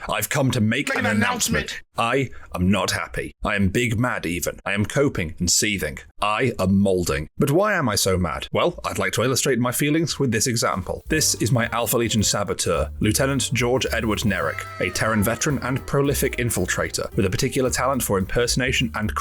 I've come to make an announcement. I am not happy. I am big mad even. I am coping and seething. I am moulding. But why am I so mad? Well, I'd like to illustrate my feelings with this example. This is my Alpha Legion saboteur, Lieutenant George Edward Nerrick, a Terran veteran and prolific infiltrator, with a particular talent for impersonation and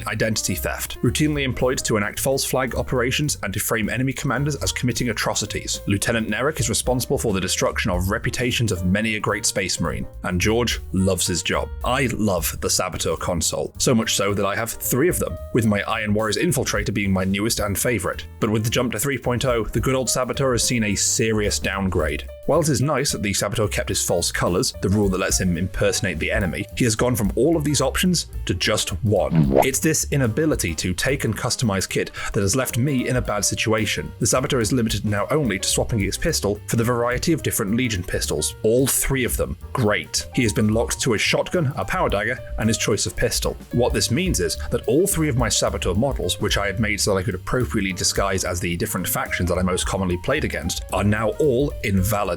identity theft, routinely employed to enact false flag operations and to frame enemy commanders as committing atrocities. Lieutenant Nerrick is responsible for the destruction of reputations of many a great space marine, and George loves his job. I love the Saboteur console, so much so that I have 3 of them, with my Iron Warriors Infiltrator being my newest and favourite. But with the jump to 3.0, the good old Saboteur has seen a serious downgrade. While it is nice that the Saboteur kept his false colours, the rule that lets him impersonate the enemy, he has gone from all of these options to just one. It's this inability to take and customise kit that has left me in a bad situation. The Saboteur is limited now only to swapping his pistol for the variety of different Legion pistols, all 3 of them. Great. He has been locked to a shotgun, a power dagger, and his choice of pistol. What this means is that all 3 of my Saboteur models, which I had made so that I could appropriately disguise as the different factions that I most commonly played against, are now all invalidated.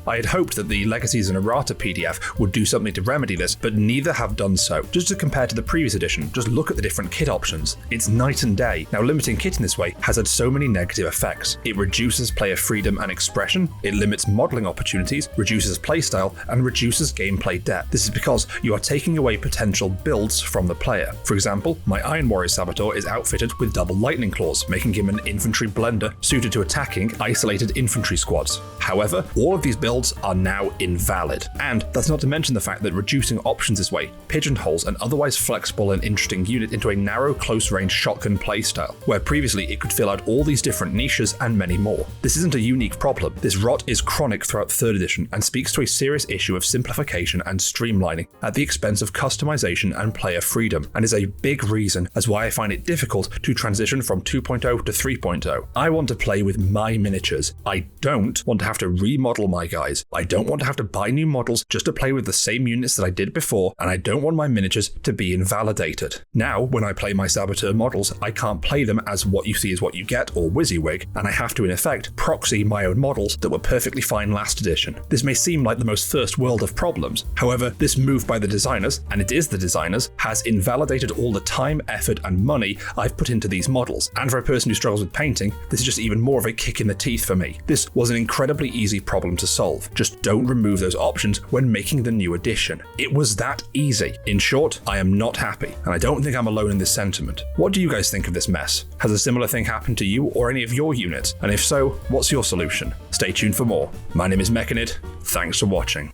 I had hoped that the Legacies and Errata PDF would do something to remedy this, but neither have done so. Just to compare to the previous edition, just look at the different kit options. It's night and day. Now, limiting kit in this way has had so many negative effects. It reduces player freedom and expression, it limits modelling opportunities, reduces playstyle, and reduces gameplay depth. This is because you are taking away potential builds from the player. For example, my Iron Warrior Saboteur is outfitted with double lightning claws, making him an infantry blender suited to attacking isolated infantry squads. However, all of these builds are now invalid. And that's not to mention the fact that reducing options this way pigeonholes an otherwise flexible and interesting unit into a narrow, close-range shotgun playstyle, where previously it could fill out all these different niches and many more. This isn't a unique problem. This rot is chronic throughout 3rd edition and speaks to a serious issue of simplification and streamlining at the expense of customization and player freedom, and is a big reason as why I find it difficult to transition from 2.0 to 3.0. I want to play with my miniatures. I don't want to have to remodel my guys. I don't want to have to buy new models just to play with the same units that I did before, and I don't want my miniatures to be invalidated. Now, when I play my Saboteur models, I can't play them as what you see is what you get or WYSIWYG, and I have to in effect proxy my own models that were perfectly fine last edition. This may seem like the most first world of problems. However, this move by the designers, and it is the designers, has invalidated all the time, effort, and money I've put into these models. And for a person who struggles with painting, this is just even more of a kick in the teeth for me. This was an incredibly easy problem to solve. Just don't remove those options when making the new edition. It was that easy. In short, I am not happy, and I don't think I'm alone in this sentiment. What do you guys think of this mess? Has a similar thing happened to you or any of your units? And if so, what's your solution? Stay tuned for more. My name is Mechanid. Thanks for watching.